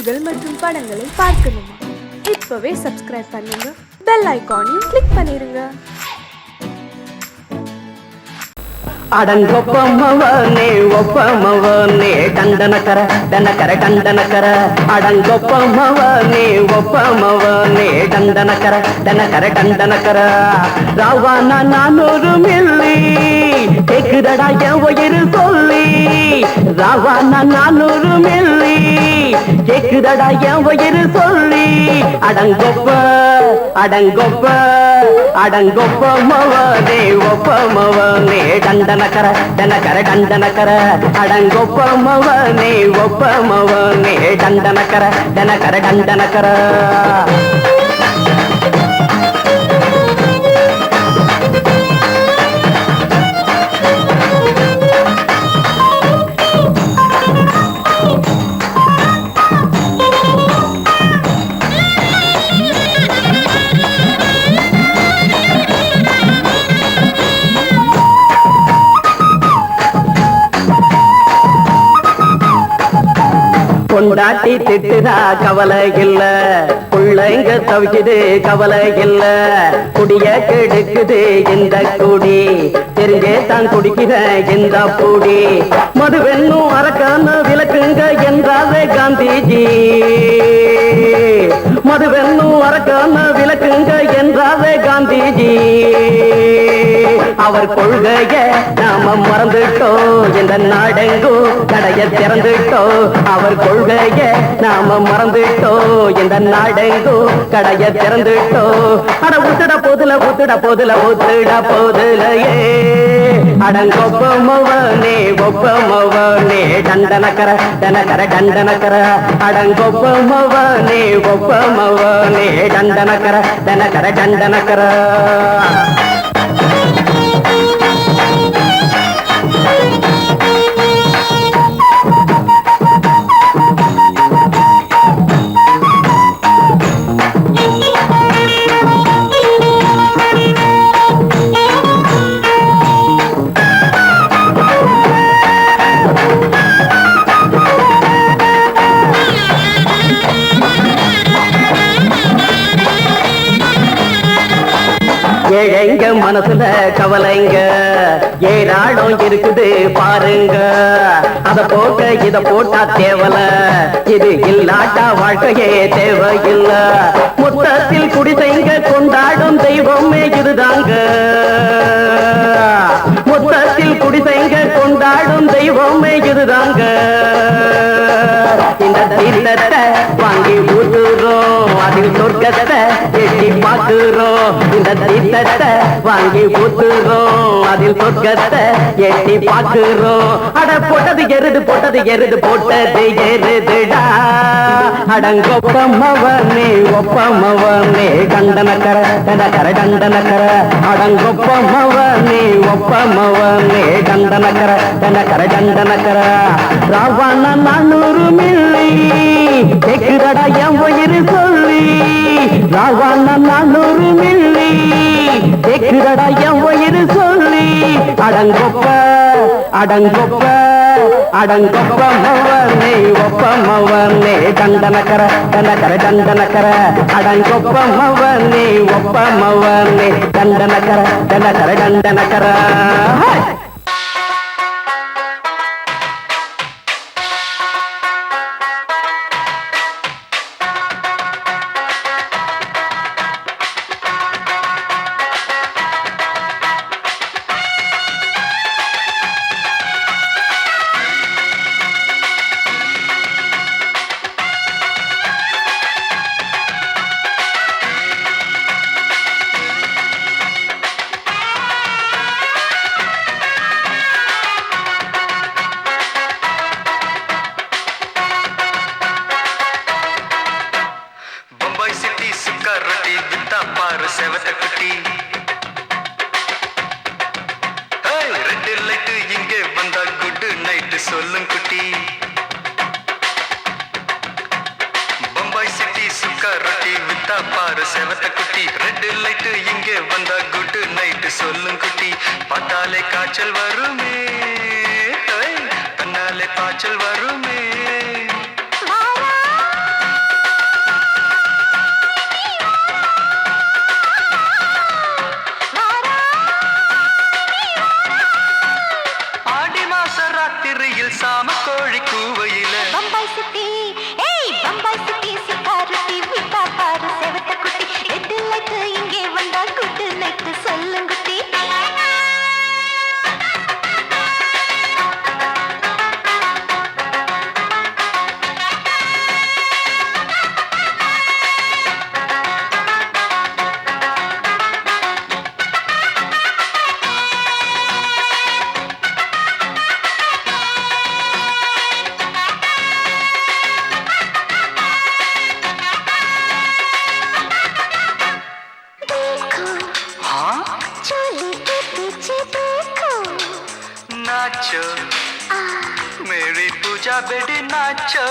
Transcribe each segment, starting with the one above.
செய்திகள் மற்றும் படங்களை பார்க்கணுமா? இப்பவே சப்ஸ்கிரைப் பண்ணுங்க, பெல் ஐகானையும் கிளிக் பண்ணிருங்க. அடங்கொப்பமவனே ஒப்பமவனே டண்டனக்கர டனக்கர டண்டனக்கர அடங்கொப்பமவனே ஒப்பமவனே டண்டனக்கர டனக்கர டண்டனக்கர ராவானா 400 மில்லி கேக்குதடா என் உயிர் சொல்லி ராவானா 400 மில்லி கேக்குதடா என் உயிர் சொல்லி அடங்கொப்ப அடங்கொப்ப அடங்கொப்பமவனே ஒப்பமவனே டண்டனக்கர டனக்கர டண்டனக்கர அடங்கொப்பமவனே ஒப்பமவனே டண்டனக்கர டனக்கர டண்டனக்கர கொண்டாட்டி திட்டுதா கவலை இல்ல புள்ளைங்க தவிக்குது கவலை இல்ல குடிய கெடுக்குது இந்த குடி தெரிஞ்சே தான் குடிக்கிற இந்த பூடி மதுவென்னும் அரக்கான விளக்குங்க என்றாரே காந்திஜி மதுவென்னும் அரக்கான விளக்குங்க என்றாரே காந்திஜி அவர் கொள்கைய நாம மறந்துட்டோம் இந்த நாடெங்கும் கடைய திறந்துட்டோம் அவர் கொள்கைய நாம மறந்துட்டோம் இந்த நாடெங்கும் கடைய திறந்துட்டோம் அட ஊத்துட போதுல ஊத்துட போதுல ஊத்துட போதுலையே அடங்கொப்பமவனே ஒப்பமவனே டண்டனக்கர டனக்கர டண்டனக்கர அடங்கொப்பமவனே ஒப்பமவனே டண்டனக்கர டனக்கர டண்டனக்கர ஏழைங்க மனசுல கவலைங்க ஏராளம் இருக்குது பாருங்க அத போட்ட இத போட்டா தேவல இது இல்லாட்டா வாழ்க்கையே தேவையில்ல மொத்தத்தில் குடிசைங்க கொண்டாடும் தெய்வமே இதுதாங்க மொத்தத்தில் குடிசைங்க கொண்டாடும் தெய்வமே இதுதாங்க இந்த தீர்த்தத்தை வாங்கி ஊத்துறோம் அதில் சொர்க்கத்தை எட்டி பார்க்கிறோம் இந்த தீர்த்தத்தை வாங்கி ஊத்துறோம் அதில் சொர்க்கத்தை எட்டி பார்க்கிறோம் அட போட்டது எருது போட்டது எருதுடா அடங்கொப்பமவனே ஒப்பமவனே டண்டனக்கர டனக்கர டண்டனக்கர அடங்கொப்பமவனே ஒப்பமவனே டண்டனக்கர டனக்கர டண்டனக்கர ராவான 400 மில்லி கேக்குதடா என் உயிர் சொல்லி ராவான 400 மில்லி கேக்குதடா என் உயிர் சொல்லி அடங்கொப்ப அடங்கொப்ப அடங்கொப்பமவனே ஒப்பமவனே டண்டனக்கர டனக்கர டண்டனக்கர அடங்கொப்பமவனே ஒப்பமவனே டண்டனக்கர டனக்கர டண்டனக்கர சொல்லும் குட்டி பம்பாய் சிட்டி சுக்கா ரொட்டி வித்தா பாரு செவத்த குட்டி ரெட் லைட் இங்கே வந்தா குட் நைட் சொல்லும் குட்டி பார்த்தாலே காய்ச்சல் வருமே தன்னாலே காய்ச்சல் வருமே வெடி நாச்சோ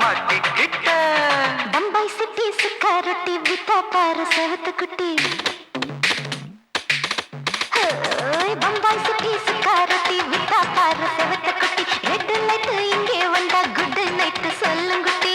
மாட்டிக்கிட்ட பம்பாய் சிட்டி சுக்காரொட்டி வித்தா பாரு செவத்து குட்டி பம்பாய் சிட்டி சுக்காரொட்டி வித்தா பாரு செவத்து குட்டி ரெட் லைட் இங்கே வந்தா குட் நைட் சொல்லுங்குட்டி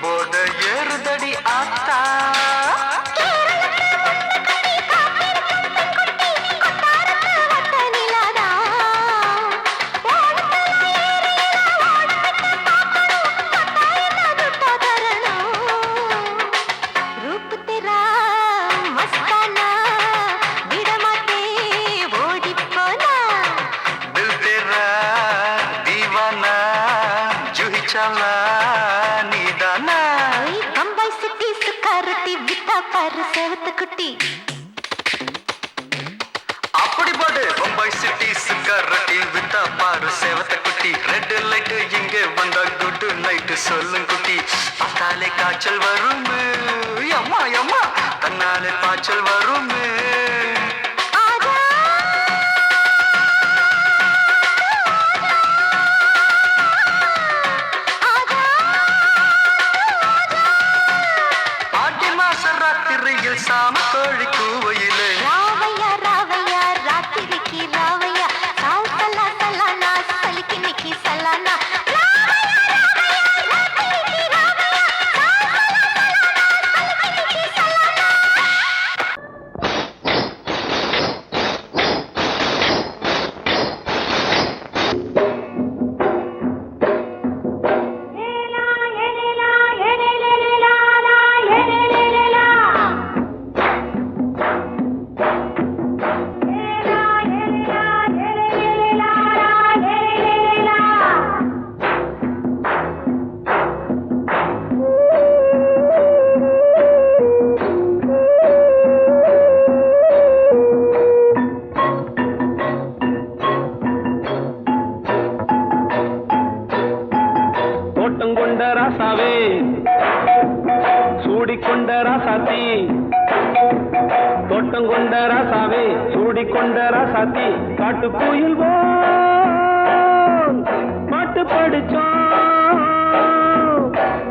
போத ஏறுதடி ஆத்தா பம்பாய் சிட்டி சுக்காரொட்டி வித்தா பாரு செவத்து குட்டி அப்படி போடு பம்பாய் சிட்டி சுக்காரொட்டி வித்தா பாரு செவத்த குட்டி ரெட் லைட் இங்கே வந்தா குட் நைட் சொல்லும் குட்டி பார்த்தாலே காய்ச்சல் வரும் அம்மா அம்மா தன்னாலே பாய்ச்சல் வரும் சாம கோழி கூவையிலே ராவையா ராவையா ராத்திரிக்கு ராவையா சால் சல்லா சல்லானா சலிக்கு நிக்கி சல்லானா கொண்ட ராசாவே சூடிக்கொண்ட ராசாத்தி தோட்டம் கொண்ட ராசாவே சூடிக்கொண்ட ராசாத்தி காட்டு கோயில் பாட்டு படிச்சோம்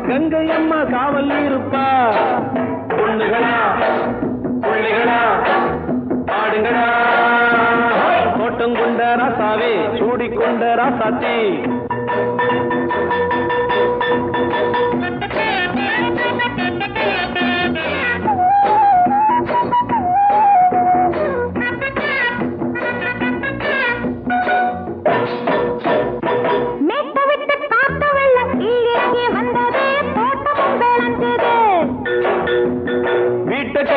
கங்கை அம்மா காவல் இருப்பா பொண்ணுகளா பிள்ளைகளா ஆடுங்களா தோட்டம் கொண்ட ராசாவே சூடிக்கொண்ட ராசாத்தி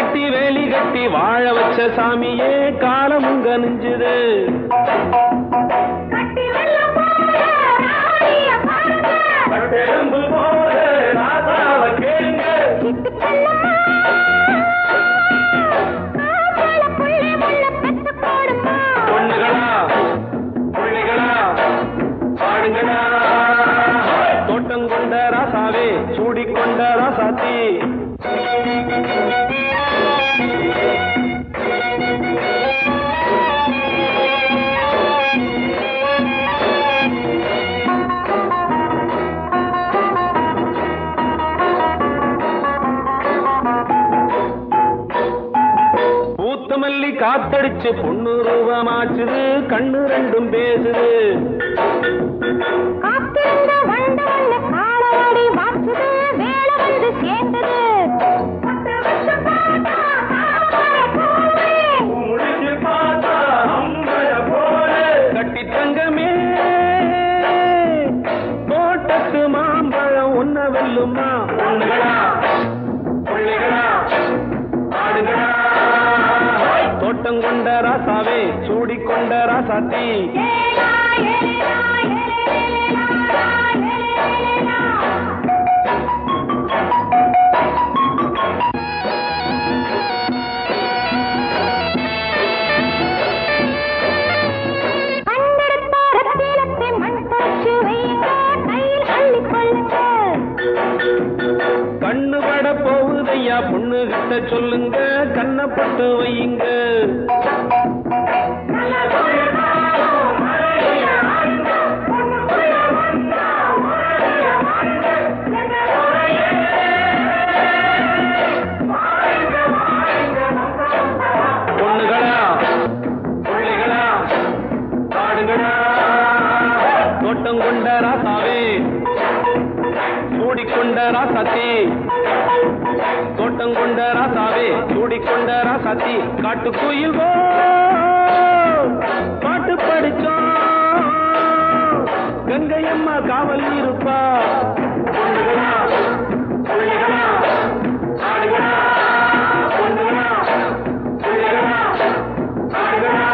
கட்டி வேலி கட்டி வாழ வச்ச சாமியே காலமும் கனிஞ்சுது பொண்ணுகளா பிள்ளைகளா பாடுங்களா தோட்டம் கொண்ட ராசாவே சூடிக்கொண்ட ராசாத்தி மல்லி காத்தடிச்சு பொண்ணு ரூபமாச்சுது கண்ணு ரெண்டும் பேசுது காத்திருந்த வண்டு காலவாடி வாச்சுது வேளவன் கொண்ட ராசாவே சூடிக்கொண்ட ராசாத்தி கண்ணு பட போகுதையா பொண்ணு கிட்ட சொல்லுங்க கண்ணப்பட்டு வையுங்க பொண்ணுகளா பிள்ளைகளா பாடுங்களா தோட்டம் கொண்ட ராசாவே சூடிக்கொண்ட ராசாத்தி தோட்டம் கொண்ட ராசாவே சூடிக்கொண்ட ராசாத்தி காட்டுக்குயில் பாட்டு படிச்சோம் கங்கையம்மா காவல் இருப்பா பொண்ணுகளா பிள்ளைகளா ஆடுகளா பொண்ணுகளா பிள்ளைகளா ஆடுகளா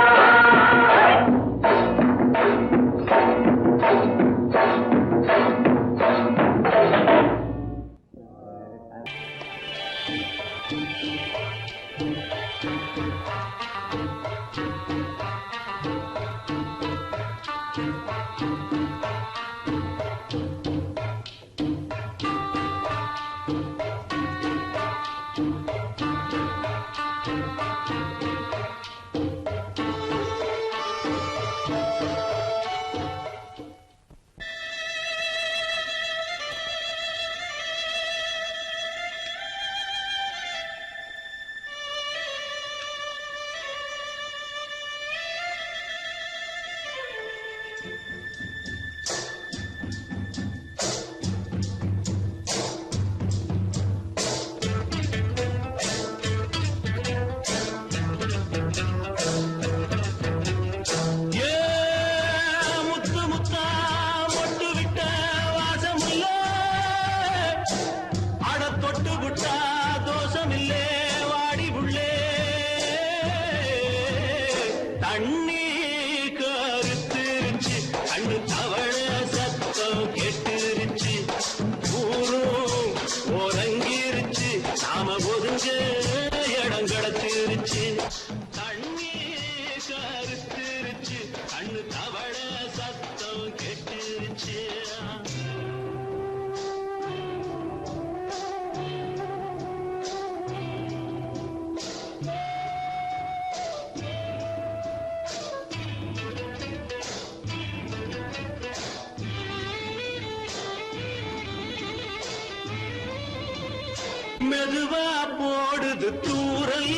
மெதுவா போடுது தூரல்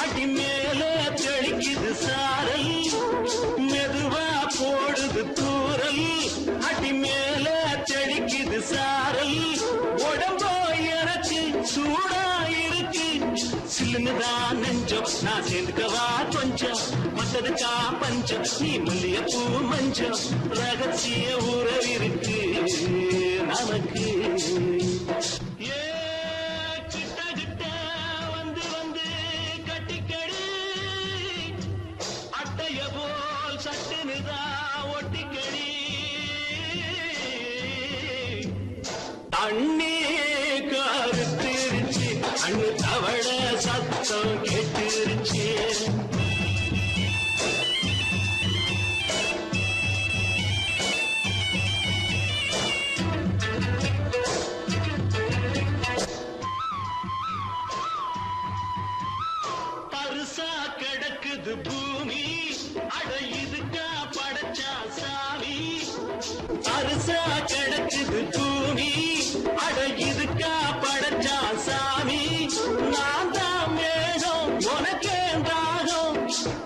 அடி மேல தெளிக்குது சாரல் மெதுவா போடுது தூரல் அடி மேல தெளிக்குது சாரல் உடம்போ எனக்கு சூடா இருக்கு சில்லுதான் நெஞ்சம் நான் சேர்ந்துக்கவா கொஞ்சம் மத்ததுக்கா பஞ்சம் நீ மல்லியப்பூ மஞ்சம் ரகசிய உறவிருக்கு நமக்கு தண்ணி கருத்திருச்சு அண்ணு தவள சத்தம் கேட்டுருச்சு பருசா கிடக்குது பூமி அட இதுக்கா படைச்சா சாமி பருசா கிடக்குது பூமி அட இதுக்கா படைச்சா சாமி நான் தான் மேகம் உனக்கே தாகம்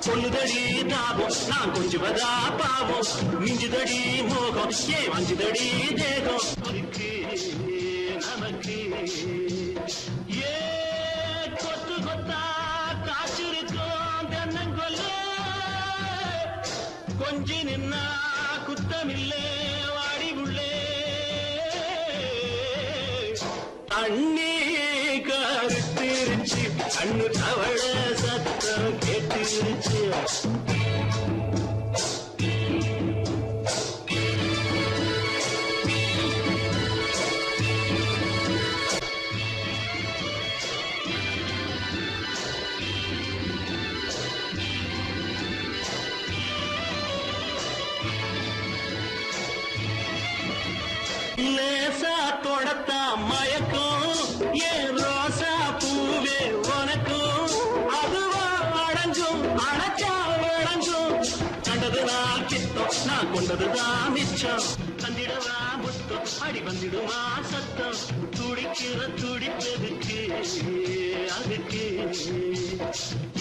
சொல்லுதடி தாபம் நான் கொஞ்சுவதா பாவம் மிஞ்சுதடி மோகம் ஏ வஞ்சுதடி தேகம் நமக்கு ஏ கொத்து கொத்தா காய்ச்சிருக்கோம் தென்னங்கொல்ல கொஞ்சி நின்னா குத்தமில்லே வாடி உள்ளே தண்ணி கருத்திருச்சு கண்ணு தவள சத்தம் கேட்டுருச்சு லேசா தொடத்தா மயக்கும் ஏன் ரோசா பூவே உனக்கும் அதுவா அடங்கும் அடைச்சா வழங்கும் கண்டதுதான் கித்தம் நான் கொண்டதுதான் மிச்சம் தந்திடவா முத்தம் அடி வந்துடுமா சத்தம் துடிக்கிற துடிப்பதுக்கு அதுக்கு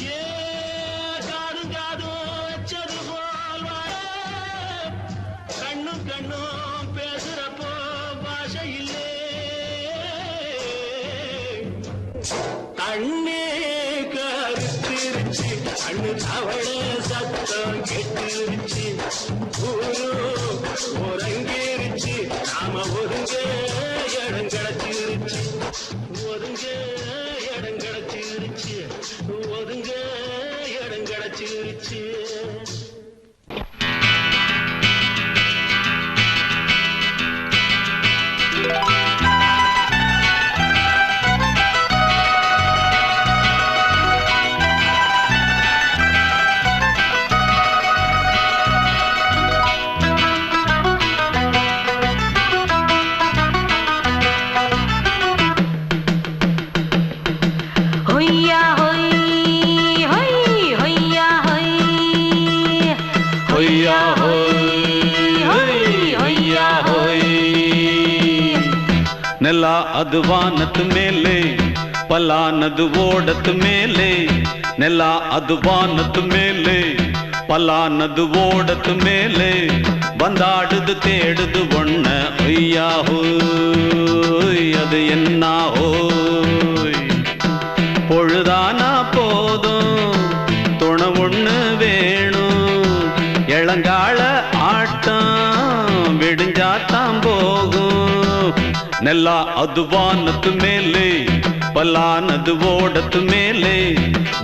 ஏ காதும் காதும் வச்சது போல் வாழ கண்ணும் கண்ணும் பேசுறப்போ பாஷை இல்லே கண்ணே கருத்திருச்சு கண்ணு தவள சத்தம் கெட்டுருச்சு ஒருங்கிருச்சு நாம ஒருங்க இடம் கிடைச்சிருச்சு ஒருங்க இடம் கிடைச்சிருச்சு ஒருங்க இடம் கிடைச்சிருச்சு ನೆಲ ಅದು ವಾನದ ಮೇಲೆ ಪಲಾನದು ಓಡದ ಮೇಲೆ ನೆಲ ಅದು ವಾನದ ಮೇಲೆ ಪಲಾನದು ಓಡದ ಮೇಲೆ ಬಂದಾಡುದು தேடுது ஒண்ண ஐயா ஹோய் அது என்ன ஹோய் பொழுதானா போதும் துணை ஒண்ணு வேணும் இளங்கால ஆட்டம் விடிஞ்சாத்தான் போகும் ನೆಲ ಅದು ವಾನದ ಮೇಲೆ ಪಲಾನದು ಓಡದ ಮೇಲೆ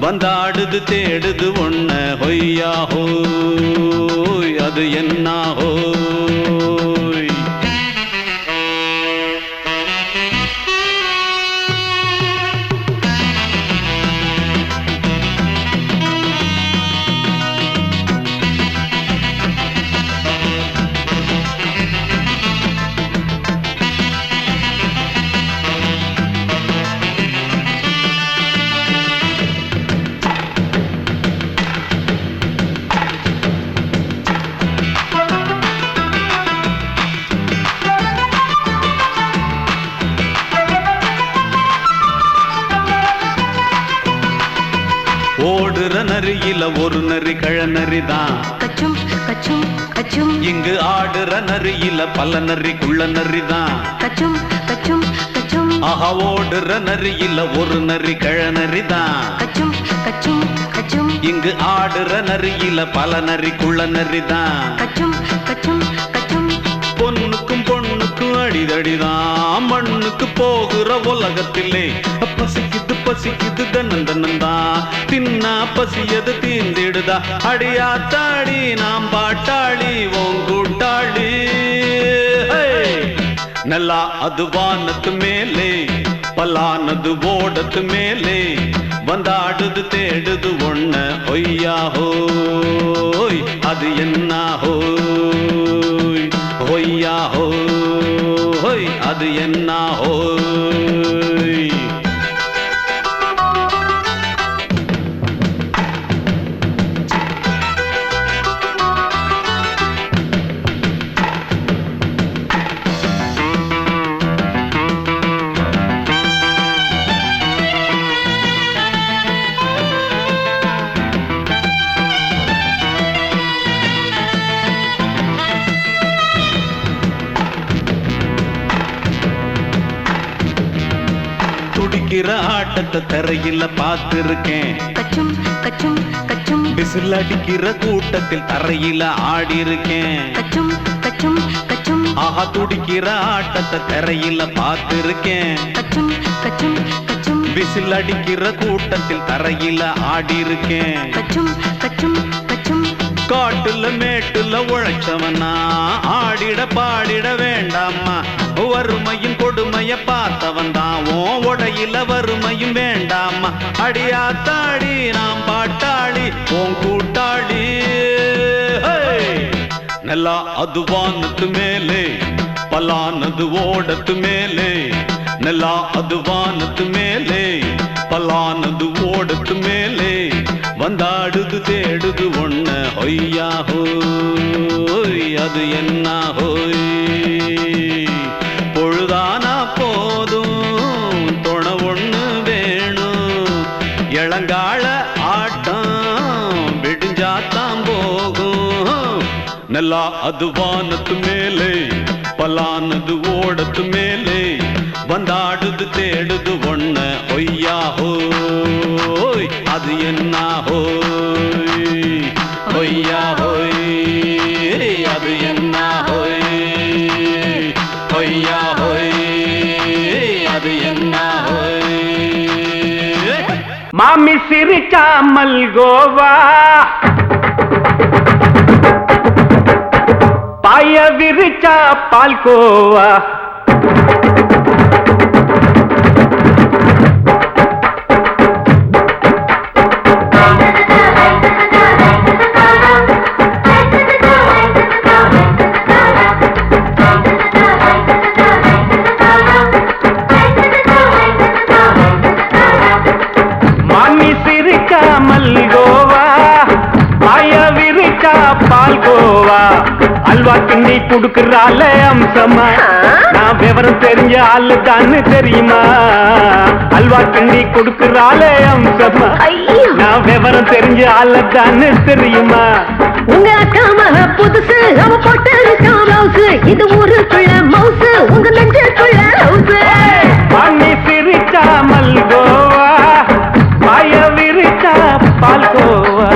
ಬಂದಾಡುದು தேடுது ஒண்ண ಹೊಯ್ಯಾ ಹೋಯ್ ಅದು என்ன ಹೋಯ್ ஓடுற நரியில ஒரு நரி கழநரிதான் கச்சும் கச்சும் கச்சும் இங்கு ஆடுற நரியில பல நரிக்குள்ள நரிதான் கச்சும் கச்சும் கச்சும் ஆஹா ஓடுற நரியில ஒரு நரி கழநரிதான் கச்சும் கச்சும் கச்சும் இங்கு ஆடுற நரியில பல நரிக்குள்ள நரிதான் கச்சும் கச்சும் கச்சும் பொண்ணுக்கும் பொண்ணுக்கும் அடிதடிதான் மண்ணுக்கு போகிற உலகத்திலே பசிக்குது பசிக்குது தன்னந்தனந்தான் தின்னா பசியது தீந்திடுதா அடியாத்தாடி நாம் பாட்டாளி ஓங்கூட்டாளி ನೆಲ ಅದು ವಾನದ ಮೇಲೆ ಪಲಾನದು ಓಡದ ಮೇಲೆ ಬಂದಾಡುದು தேடுது ஒண்ண ஒய்யா ஹோய் அது என்ன ஹோய் ஒய்யா ஹோய் அது என்ன ஹோய் துடிக்கிற ஆட்டத்தை தரையில பார்த்திருக்கேன் கச்சும் கச்சும் கச்சும் விசில் அடிக்கிற கூட்டத்தில் தரையில ஆடி இருக்கேன் கச்சும் கச்சும் கச்சும் ஆஹா துடிக்கிற ஆட்டத்தை தரையில பார்த்திருக்கேன் கச்சும் கச்சும் கச்சும் விசில் அடிக்கிற கூட்டத்தில் தரையில ஆடி இருக்கேன் கச்சும் கச்சும் காட்டுல மேட்டுல உழைச்சவனா ஆடிட பாடிட வேண்டாமா வறுமையும் கொடுமைய பார்த்தவன் தான் உடையில வறுமையும் வேண்டாமா அடியாத்தாடி நாம் பாட்டாளி உன் கூட்டாளி நல்லா அது வானத்து மேலே பலானது ஓடத்து மேலே நல்லா அது வானத்து மேலே பலானது ஓடத்து மேலே வந்தாடுது தேடுது ஒண்ண ஒய்யா ஹோய் அது என்ன ஹோய் பொழுதானா போதும் துணை ஒண்ணு வேணும் இளங்கால ஆட்டம் விடிஞ்சாத்தான் போகும் நல்லா அது வானத்து மேலே பலானது ஓடத்து மேலே வந்தாடுது தேடுது ஒண்ண ஒய்யா ஹோய் அது என்ன ஹோய் ஒய்யா ஹோய் அது என்ன ஹோய் ஒய்யா ஹோய் அது என்ன ஹோய் மாமி சிரிச்சா மல்கோவா பாய விரிச்சா பால்கோவா மாமி சிரிச்சா மல்கோவா பாய விரிச்சா பால்கோவா அல்வா கிண்ணி குடுக்கறால அம்சமா நான் விவரம் தெரிஞ்ச ஆளு தான்னு தெரியுமா அல்வா கிண்ணி குடுக்கறால அம்சமா நான் விவரம் தெரிஞ்ச ஆளு தான்னு தெரியுமா உங்க அக்கா மக புதுசு அவ போட்டு மவுசு இது ஊருக்குள்ள மவுசு உங்க நெஞ்சுக்குள்ள ஹவுசு மாமி சிரிச்சா மல்கோவா பாய விரிச்சா பால்கோவா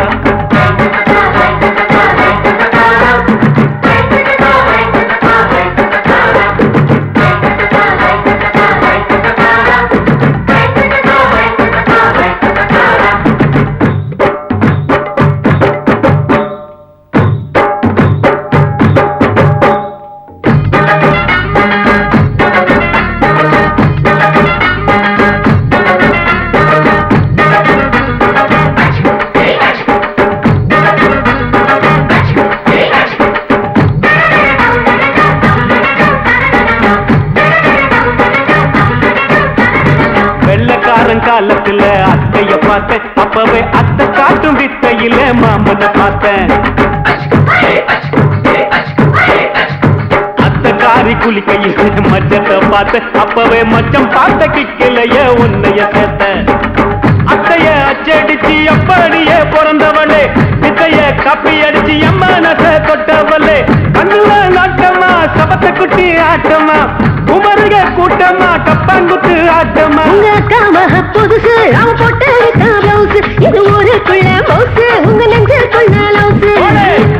காலத்துல அத்தைய பார்த்தேன் அப்பவே அத்தை காட்டும் வித்தையில மாமனை பார்த்தேன் அத்தை காரி குளிக்கையில மச்சத்தை பார்த்தேன் அப்பவே மச்சம் பார்த்த கிக்கலைய உன்னைய சேர்த்தேன் அத்தைய அச்சடிச்சு அப்படியே பிறந்தவளே வித்தைய காப்பி அடிச்சு எம்மனச தொட்டவளே கண்ணுல நாட்டமா சபத்தை குட்டி ஆட்டமா குமருக கூட்டமா கப்பாங்குத்து ஆட்டமா உங்க அக்கா மக புதுசு அவ போட்டு மவுசு இது ஊருக்குள்ள மவுசு உங்க நெஞ்சுக்குள்ள லவுசு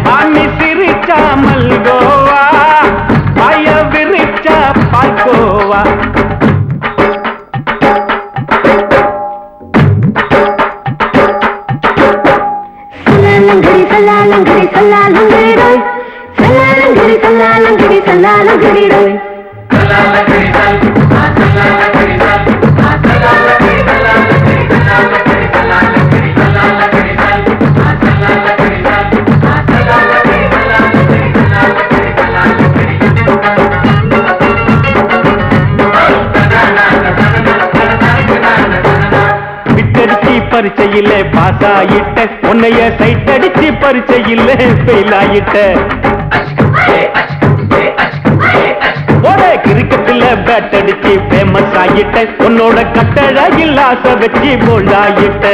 மாமி சிரிச்சா மல்கோவா பாய விரிச்சா பால்கோவா சல்லாலங்கடி சல்லாலங்கடி ரோய் சல்லாலங்கடி சல்லாலங்கடி சல்லாலங்கடி ரோய் பரீட்சையில பாஸ் ஆயிட்ட உன்னைய சைட் அடிச்சு பரீட்சையில ஃபெயில் ஆயிட்ட ஒரே கிரிக்கெட்ல பேட் அடிச்சு ஃபேமஸ் ஆயிட்ட உன்னோட கட்டழகில் ஆசை வச்சு போல்ட் ஆயிட்ட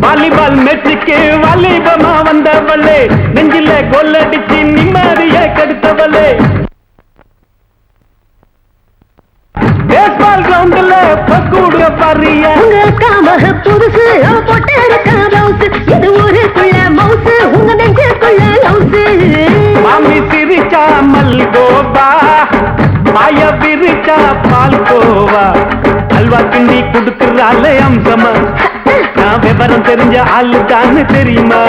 வாலிபால் மேட்சுக்கு வாலிபமா வந்தவளே நெஞ்சில கோல் அடிச்சு நிம்மதிய கெடுத்தவளே பேஸ்பால் கிரவுண்ட்ல பக்கூடுற பாரியா உங்க அக்கா மக புதுசு அவ போட்டு மவுசு இது ஊருக்குள்ள மவுசு உங்க நெஞ்சுக்குள்ள லவுசு மாமி சிரிச்சா மல்கோவா பாய விரிச்சா பால்கோவா அல்வா கிண்டி குடுக்கறால அம்சமா நான் விவரம் தெரிஞ்ச ஆளுதான்னு தெரியுமா?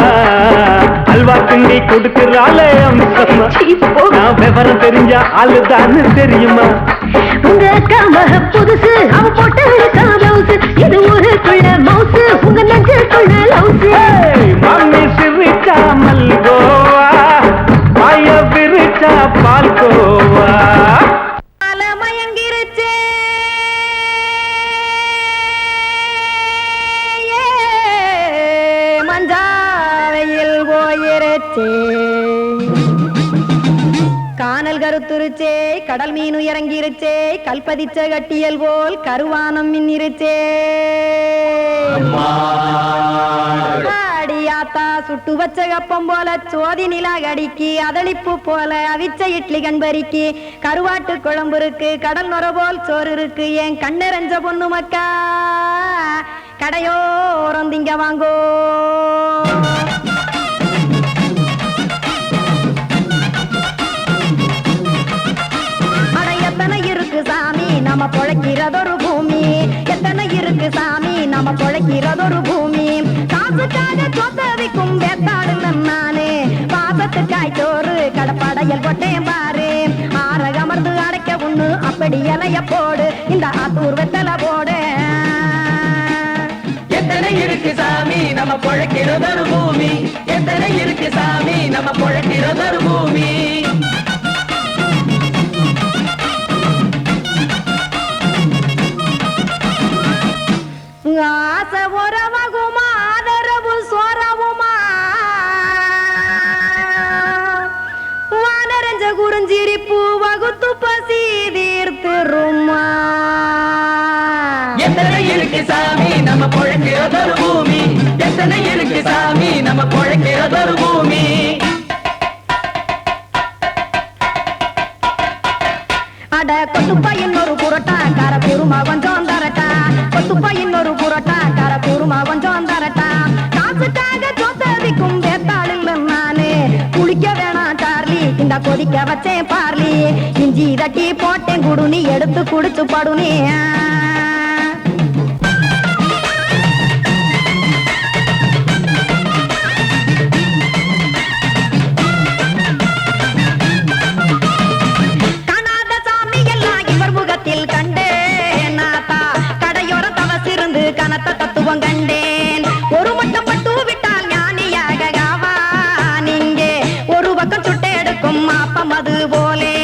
அல்வா கிண்டி கொடுக்கிறாளே அம்சமா. நான் விவரம் தெரிஞ்ச ஆளுதான்னு தெரியுமா? உங்க அக்கா மக புதுசு, அவ போட்டு பிளவுஸ், இது ஊருக்குள்ள மவுசு, உங்க நெஞ்சுக்குள்ள லவுசு. மாமி சிரிச்சா மல்கோவா, மாய விரிச்சா பால்கோவா. மயங்கிருச்சே மஞ்சாவையில் போயிருச்சே, கானல் கருத்துருச்சே, கடல் மீன் இறங்கிருச்சே, கல்பதிச்ச கட்டியல் போல் கருவானம் மின்னிருச்சே. அடியாத்தா சுட்டு வச்ச கப்பம் போல சோதி நிலா கடிக்கு, அதளிப்பு போல அவிச்ச இட்லி கண்பறிக்கு, கருவாட்டு குழம்பு இருக்கு, கடல் நுர போல் சோறு இருக்கு, என் கண்ணெரஞ்ச பொண்ணு மக்கா கடையோரம் திங்க வாங்கோ. எத்தனை இருக்கு சாமி நம்ம பொழைக்கிறதொரு பூமி, எத்தனை இருக்கு சாமி நம்ம பொழைக்கிறதொரு பூமி. காசுக்காக சொத்தவிக்கும் வேத்தாடுல நானே, பாசத்துக்காய் சோறு கடப்படையல் போட்டேன் பாரு. ஆரகமர்ந்து அடைக்க ஒண்ணு அப்படி இலைய போடு, இந்த ஆத்தூர் வெத்தலை போடு. எத்தனை இருக்கு சாமி நம்ம பொழைக்கிறதொரு பூமி, எத்தனை இருக்கு சாமி நம்ம பொழைக்கிறதொரு பூமி. ஆசை உறவகுமா ஆதரவு சோறவுமா, வானரஞ்ச குறிஞ்சிரிப்பு வகுத்து பசி தீர்த்துருமா. எத்தனை இருக்கு சாமி நம்ம பொழைக்கிறதொரு பூமி, எத்தனை இருக்கு சாமி நம்ம பொழைக்கிறதொரு பூமி. அட கொத்துப்பா இன்னொரு புரோட்டா கார குருமா கொஞ்சம் தரட்டா, கொத்துப்பா இன்னொரு புரோட்டா கார குருமா கொஞ்சம் தரட்டா. காசுக்காக சொத்ததிக்கும் வேத்தாளில் நானே, குளிக்க வேணாம் சார்லி இந்த கொதிக்க வச்சேன் பார்லி, இஞ்சி தட்டி போட்டேன் குடுனி எடுத்து குடிச்சு படுனி. கனத்த தத்துவம் கண்டேன், ஒரு மட்டம் பட்டு விட்டால் ஞானியாக ஆவான் இங்கே, ஒரு பக்கம் சுட்டு எடுக்கும் மாப்பம் அது போலே,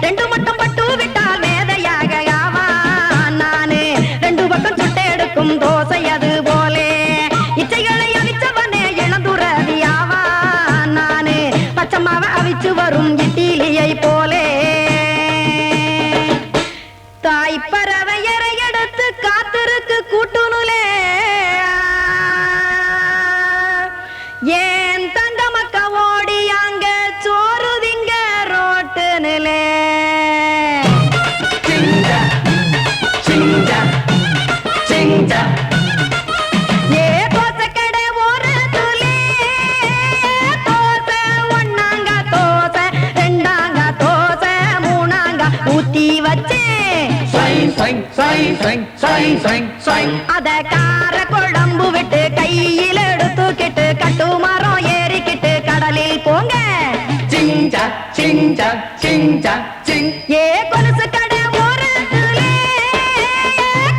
ரெண்டு மட்டம் பட்டு விட்டால் மேதையாக ஆவான் நானு, ரெண்டு பக்கம் சுட்டு எடுக்கும் தோசை அது போலே, இச்சைகளை அவிச்சவனே இளந்துறவி ஆவான் நானு, பச்சமாவ அவிச்சு வரும் இட்டிலியை போலே. தாய்ப்பறவையரை எடுத்து காத்திருக்கு கூட்டுனுலே, ஏன் தங்க மக்க ஓடி அங்க சோறுதிங்க ரோட்டு நிலே. ஏ தோசைக்கடை ஓரத்துலே, தோசை ஒன்னாங்க தோசை, ரெண்டாங்க தோசை, மூணாங்க ஊத்தி வச்சே, அத கார குழம்பு விட்டு கையில் எடுத்துக்கிட்டு கட்டு மரம் ஏறிக்கிட்டு கடலில் போங்க. ஏ கொலுசு கடை ஓரத்துலே,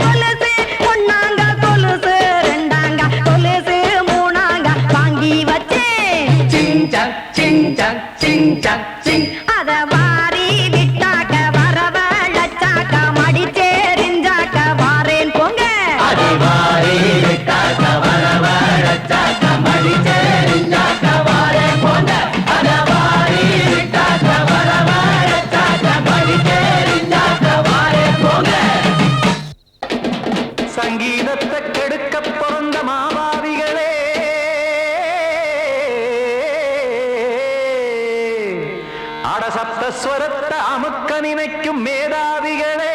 கொலுசு ஒன்னாங்க கொலுசு, ரெண்டாங்க கொலுசு, மூணாங்க வாங்கி வச்சே, அத வாரி விட்டாக்க வரவழைச்சாக்க மடிச்சேரிஞ்சாக்க வாரேன் போங்க. சங்கீதத்தை கெடுக்க பிறந்த மாவாதிகளே, அடசப்த ஸ்வரத்தை அமுக்க நினைக்கும் மேதாவிகளே,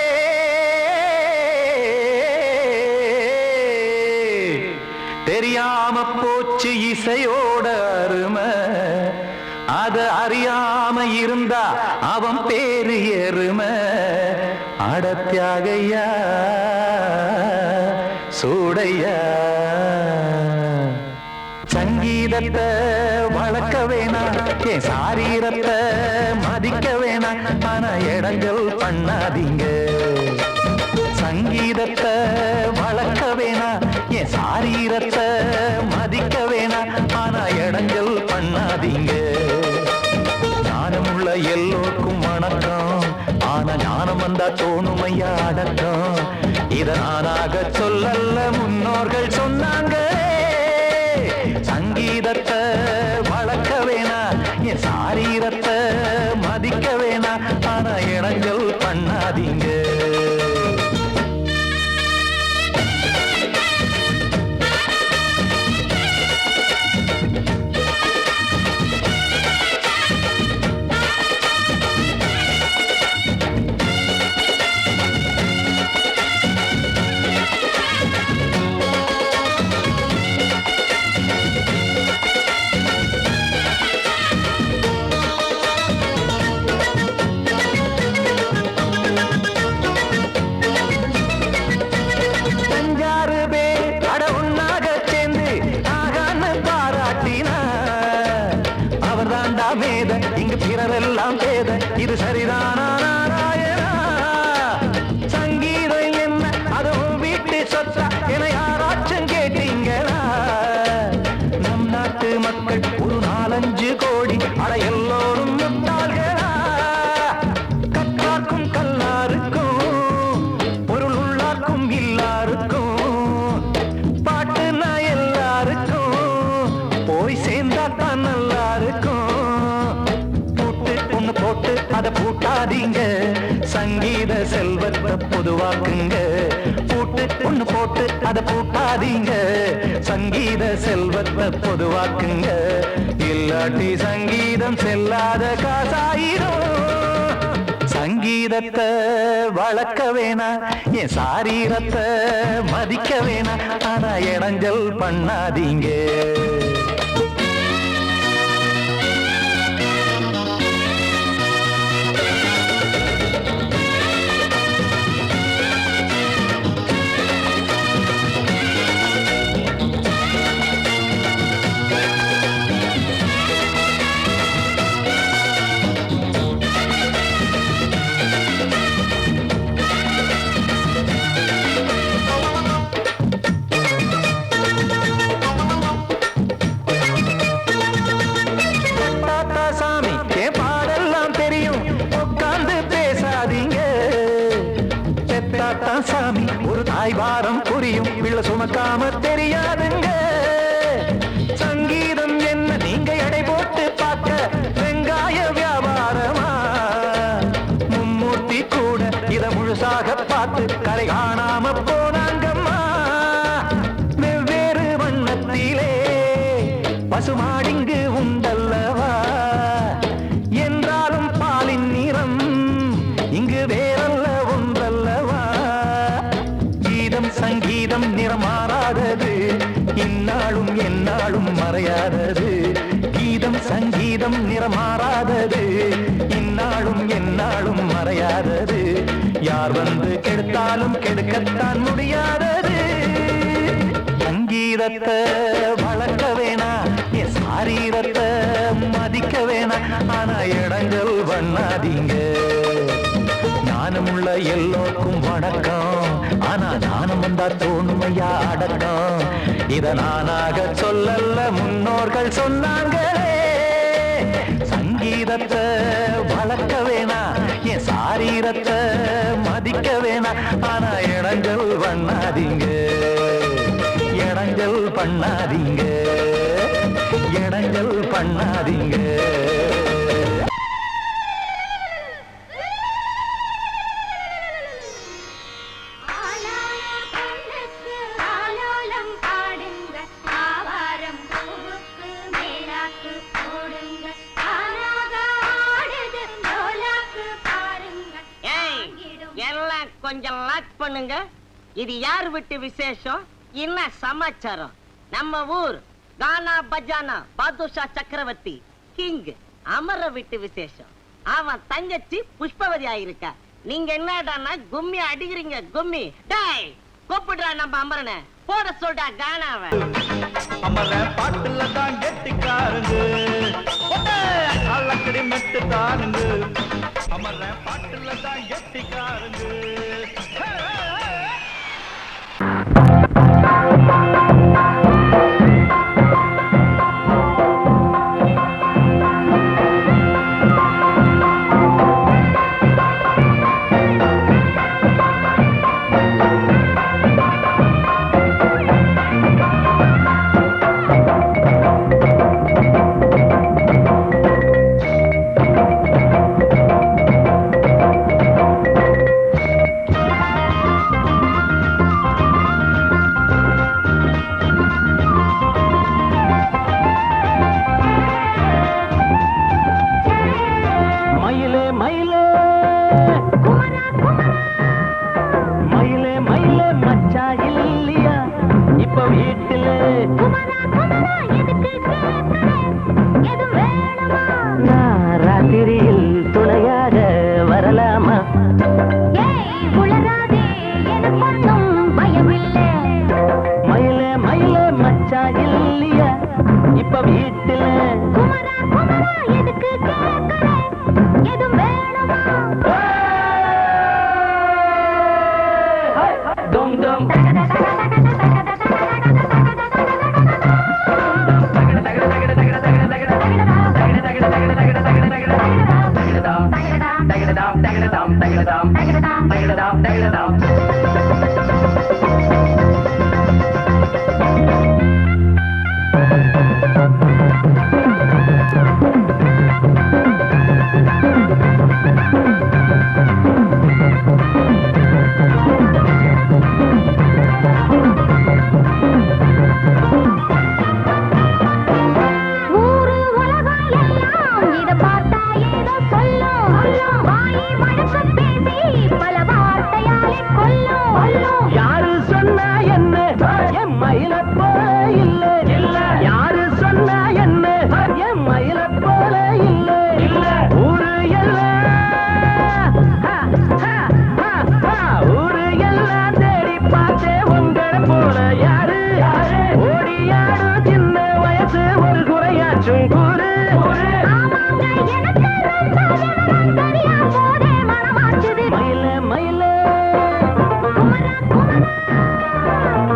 தெரியாம போச்சு இசையோட அருமை, அத அறியாம இருந்தா அவன் பேரு எருமை. அடத்தியாகையா சூடையா சங்கீதத்தை வளர்க்க வேணாம் என் சாரீரத்தை மதிக்க வேணாம் ஆனா இடங்கள் பண்ணாதீங்க சங்கீதத்தை வளர்க்க வேணாம் என் சாரீரத்தை மதிக்க வேணாம் ஆனா இடங்கள் பண்ணாதீங்க ஞானமுள்ள எல்லோருக்கும் வணக்கம் ஆனா ஞானம் வந்தா தோணுமையா அடக்கம் இத நானாக சொல்லல்ல முன்னோர்கள் சொன்னாங்க சங்கீதத்தை வளர்க்க வேணா என் சாரீரத்தை மதிக்க வேணா ஆனா இடங்கள் பண்ணாதீங்க இங்கு பிறரெல்லாம் பேத இது சரிதானா நாராயணா சங்கீதம் என்ன அதுவும் வீட்டு சொத்தா என யாராச்சும் கேட்டீங்களா நம் நாட்டு மக்கள் ஒரு 4-5 கோடி அட எல்லோரும் முட்டாள்களா கற்றார்க்கும் கல்லாருக்கும் பொருள் உள்ளார்க்கும் இல்லாருக்கும் பாட்டுனா எல்லாருக்கும் போய் சேர்ந்தா தான் நல்லா இருக்கும் போட்டு அத பூட்டாதீங்க சங்கீத செல்வத்தை பொதுவாக்குங்க பூட்டு ஒண்ணு போட்டு அத பூட்டாதீங்க சங்கீத செல்வத்தை பொதுவாக்குங்க இல்லாட்டி சங்கீதம் செல்லாத காசாயிரும் சங்கீதத்தை வளர்க்க வேணா என் சாரீரத்தை மதிக்க வேணா ஆனா இடைஞ்சல் பண்ணாதீங்க சாமி ஒரு தாய் வாரம் புரியும் பிள்ளை சுமக்காம தெரியாதுங்க சங்கீதம் என்ன நீங்க எடை போட்டு பார்க்க வெங்காய வியாபாரமா மும்மூர்த்தி கூட இத முழுசாக பார்த்து கரை காணாம போனாங்கம்மா வெவ்வேறு வண்ணத்திலே பசுமாடிங்கு உண்டல்லவா என்றாலும் பாலின் நிறம் இங்கு வேறல்ல ஒன்றல்லவா சங்கீதம் நிறமாறாதது இந்நாளும் எந்நாளும் மறையாதது கீதம் சங்கீதம் நிறமாறாதது இந்நாளும் எந்நாளும் மறையாதது யார் வந்து கெடுத்தாலும் கெடுக்கத்தான் முடியாதது சங்கீதத்தை வளர்க்க வேணா என் சாரீரத்தை மதிக்க வேணா ஆனா இடங்கள் பண்ணாதீங்க ஞானமுள்ள எல்லோருக்கும் வணக்கம் ஆனா ஞானம் வந்தா தோணுமையா அடக்கம் இத நானாக சொல்லல்ல முன்னோர்கள் சொன்னாங்களே சங்கீதத்தை வளர்க்க வேணா என் சாரீரத்தை மதிக்க வேணா ஆனா இடங்கள் பண்ணாதீங்க இடங்கள் பண்ணாதீங்க இடங்கள் பண்ணாதீங்க கொஞ்சம் லாக் பண்ணுங்க இது யார் விட்டு விசேஷம் என்ன சமாச்சாரம் நம்ம ஊர் கானா பஜானா பாதுஷா சக்கரவர்த்தி கிங் அமர விட்டு விசேஷம் அவன் தங்கச்சி புஷ்பவதி ஆயிருக்கா நீங்க என்னடானா கும்மி அடிக்கிறீங்க கும்மி டேய் கூப்பிடுறா நம்ம அமரனை போட சொல்டா கானாவ. அமர பாட்டுல தான் கெட்டிக்காரங்க அல்லக்கடி மெட்டு தாருங்க அமர பாட்டுல தான் கெட்டிக்காரங்க ராத்திரியில் துணையாக வரலாமா? மயிலே மயிலே மச்சா இல்லையா இப்ப வீட்டுல? டும் டும் யாரு சொன்னா என்ன என் மயில போல இல்ல இல்ல யாரு சொன்னா என்ன என் மயில போல இல்ல இல்ல ஊரு எல்லாம் ஊரு எல்லாம் தேடி பார்த்தே உங்களை போல யாரு ஓடியாரு சின்ன வயசு ஒரு குறையாச்சும் கூறு மயில மயில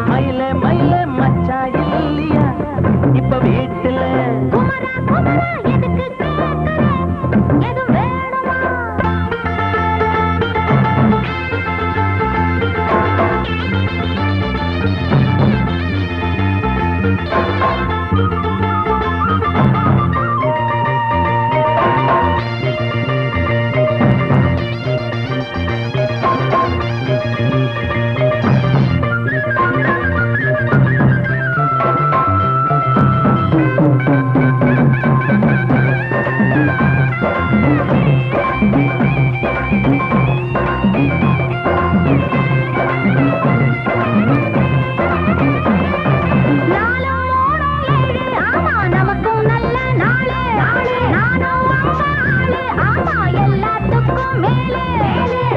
மயில மயில மச்சா இல்லையா இப்ப வீட்டுல?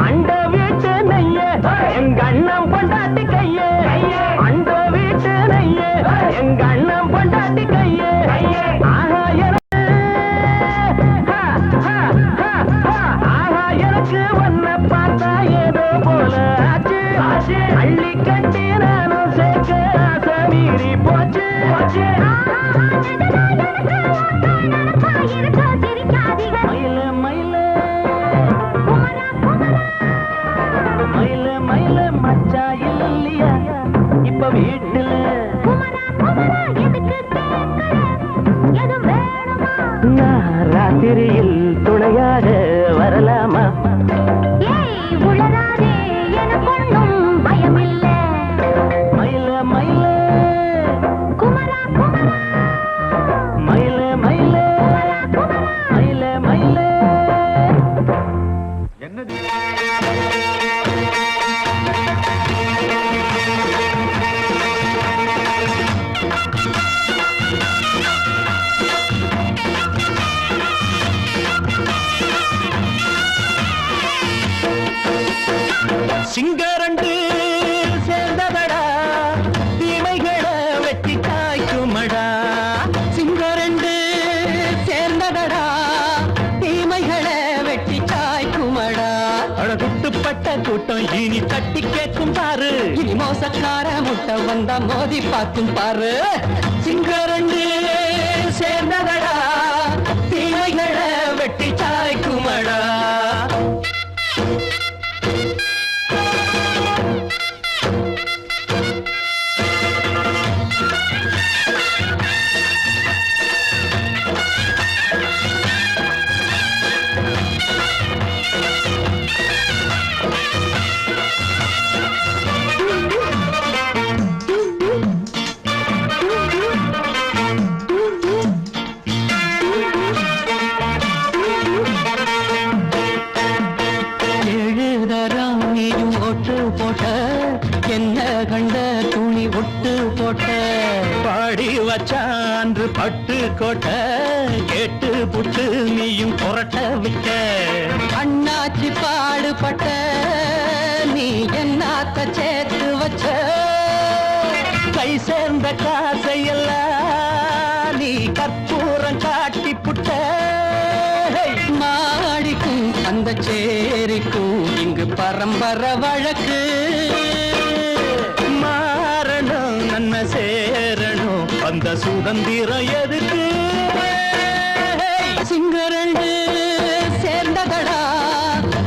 அண்ட வீட்டு நெய்ய எங்க அண்ணன் பொண்டாட்டி கையே அண்ட வீட்டு நெய்ய எங்க அண்ணன் பொண்டாட்டி கையே ஆஹா எனக்கு ஒன்ன பார்த்தா ஏதோ போல ஆச்சு அள்ளி கட்டி நானும் சேர்க்க ஆசை மீறி போச்சு மயில மயில மயில மயில மச்சா இல்லையா இப்ப வீட்டுல? தட்டி கேட்கும் பாரு இனி மோசக்கார முட்டை வந்தா மோதி பார்க்கும் பாரு சிங்கரண்டு சேர்ந்ததடா தீமைகளை வெட்டி சாய்க்குமடா பட்டு கோட்டை கேட்டு புட்டு நீயும் புரட்ட விட்ட அண்ணாச்சி பாடுபட்ட நீ என்னாத்த சேர்த்து வச்ச கை சேர்ந்த காசையெல்லாம் நீ கற்பூரம் காட்டி புட்ட மாடிக்கும் அந்த சேரிக்கும் இங்கு பரம்பரை வழக்கு மாறணும் நன்மை சேரணும் அந்த சுதந்திரம் எதுக்கு சிங்கரண்டு சேர்ந்ததடா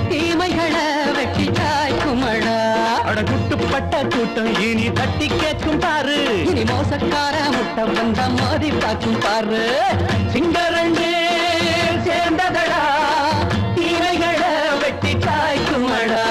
தீமைகளை வெட்டி சாய்க்குமடா அடகுட்டுப்பட்ட கூட்டம் இனி தட்டி கேட்கும் பாரு இனி மோசக்கார முட்டை வந்தா மோதி பார்க்கும் பாரு சிங்கரண்டு சேர்ந்ததடா தீமைகளை வெட்டி சாய்க்குமடா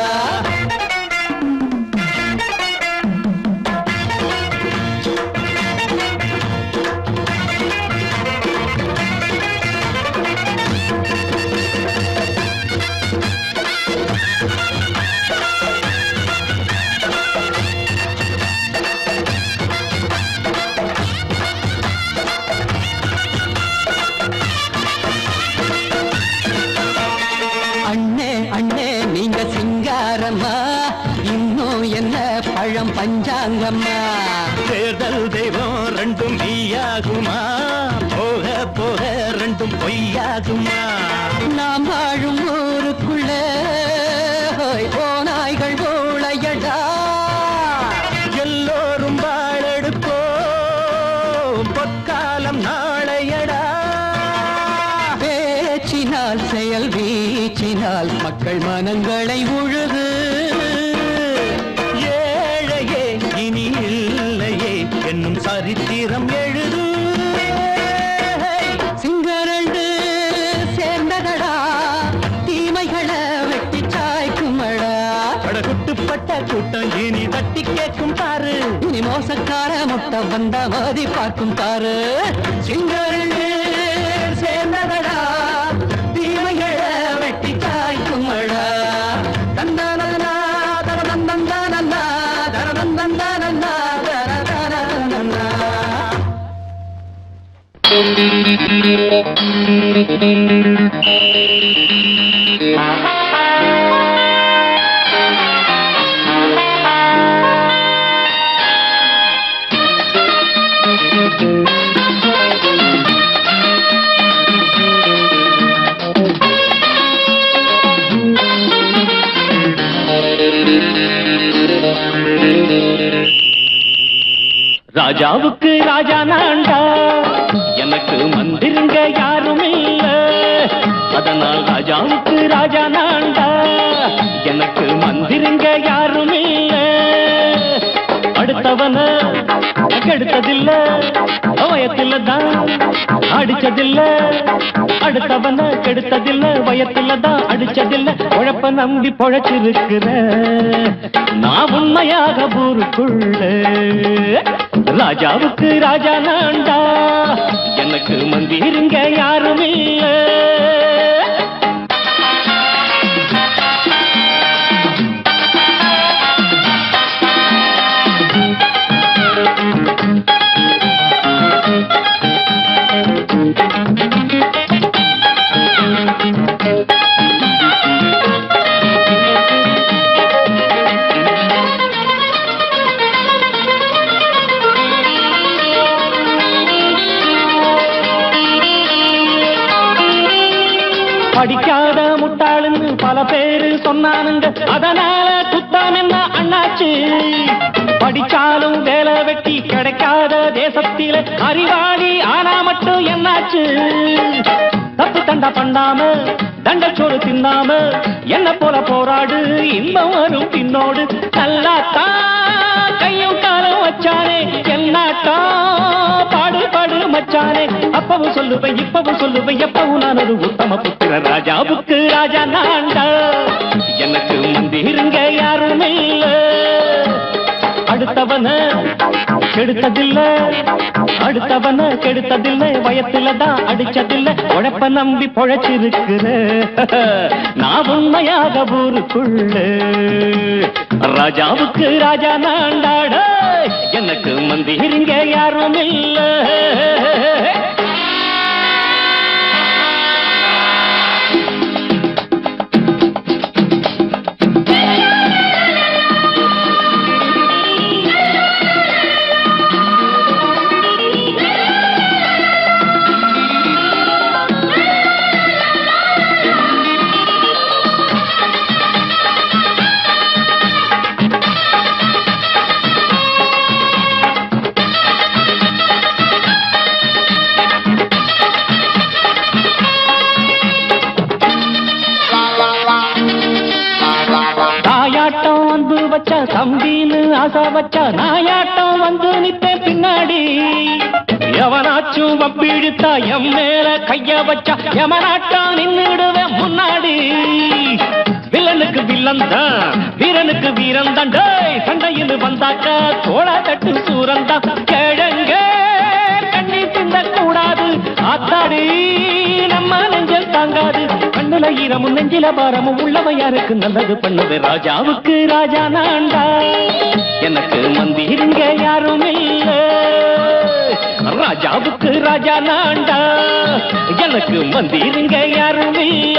பஞ்சாங்கம்மா தேர்தல் தெய்வம் ரெண்டும் மெய்யாகுமா போக போக ரெண்டும் பொய்யாகுமா நாம் வாழும் ஊருக்குள்ள போனாய்கள் ஊழையடா எல்லோரும் வாழெடுப்போம் பொற்காலம் நாளையடா பேச்சினால் செயல் வீச்சினால் மக்கள் மனங்களை உழுது என்னும் சரித்திரம் எழுது சிங்கரண்டு சேர்ந்ததடா தீமைகளை வெட்டி சாய்க்குமடா படகுட்டுப்பட்ட கூட்டம் இனி தட்டி கேட்கும் பாரு இனி மோசக்கார முட்டை வந்தா மோதி பார்க்கும் பாரு சிங்கரண்டு சேர்ந்ததடா தீமைகளை வெட்டி சாய்க்குமடா தந்தானா தரதந்தந்தானா தரதந்தந்தானா ராஜாவுக்கு ராஜா நான்டா எனக்கு மந்திருங்க யாரும் இல்ல அதனால் ராஜாவுக்கு ராஜா நான்டா எனக்கு மந்திருங்க யாரும் இல்ல அடுத்தவன கெடுத்ததில்ல வயத்துல தான் அடிச்சதில்ல அடுத்தவன கெடுத்ததில்ல வயத்துல தான் அடிச்சதில்ல உழப்ப நம்பி பொழைச்சிருக்கிற நான் உண்மையாக ஊருக்குள்ள ராஜாவுக்கு ராஜா நான்டா எனக்கு மந்திருங்க யாரும் இல்ல படிக்காத முட்டாளுன்னு பல பேரு சொன்னானுங்க அதனால குத்தம் என்ன அண்ணாச்சு படிச்சாலும் வேலை வெட்டி கிடைக்காத தேசத்தில அறிவாளி ஆனா மட்டும் என்னாச்சு தப்பு தண்டா பண்ணாம தண்டச்சோறு தின்னாம என்ன போல போராடு இன்பம் வரும் பின்னோடு நல்லாத்தான் கையும் காலம் வச்சானே என்னாட்டா பாடு பாடு மச்சானே அப்பவும் சொல்லுவேன் இப்பவும் சொல்லுவேன் எப்பவும் நான் ஒரு உத்தம புத்திர ராஜாவுக்கு ராஜா நான்டா எனக்கு மந்திருங்க யாரும் இல்ல அடுத்தவன கெடுத்ததில்லை வயத்துலதான் அடிச்சதில்லை உழைப்ப நம்பி பொழைச்சிருக்கிற நான் உண்மையாக ஊருக்குள்ள ராஜாவுக்கு ராஜா நான்டாட எனக்கு மந்திருங்க யாரும் இல்ல தம்பின்னு ஆசா வச்சா நாயாட்டம் வந்து நிப்பேன் பின்னாடி எவனாச்சும் வப்பிழுத்தா எம் மேல கைய வச்சா எவனாட்டம் நின்னுடுவேன் முன்னாடி வில்லனுக்கு வில்லன் தான் வீரனுக்கு வீரன் தான் சண்டையில் வந்தாக்கா தோளா தட்டு சூரன் தான் கிழங்க கண்ணி தின்ன கூடாது ஆத்தாடி நம்ம நெஞ்சல் தாங்காது கண்ணுல ஈரமும் நெஞ்சில பாரமும் உள்ளவன் யாருக்கு நல்லது பண்ணுது ராஜாவுக்கு ராஜா நான்டா எனக்கு மந்திருங்க யாரும் இல்ல ராஜாவுக்கு ராஜா நான்டா எனக்கு மந்திருங்க யாரும் இல்ல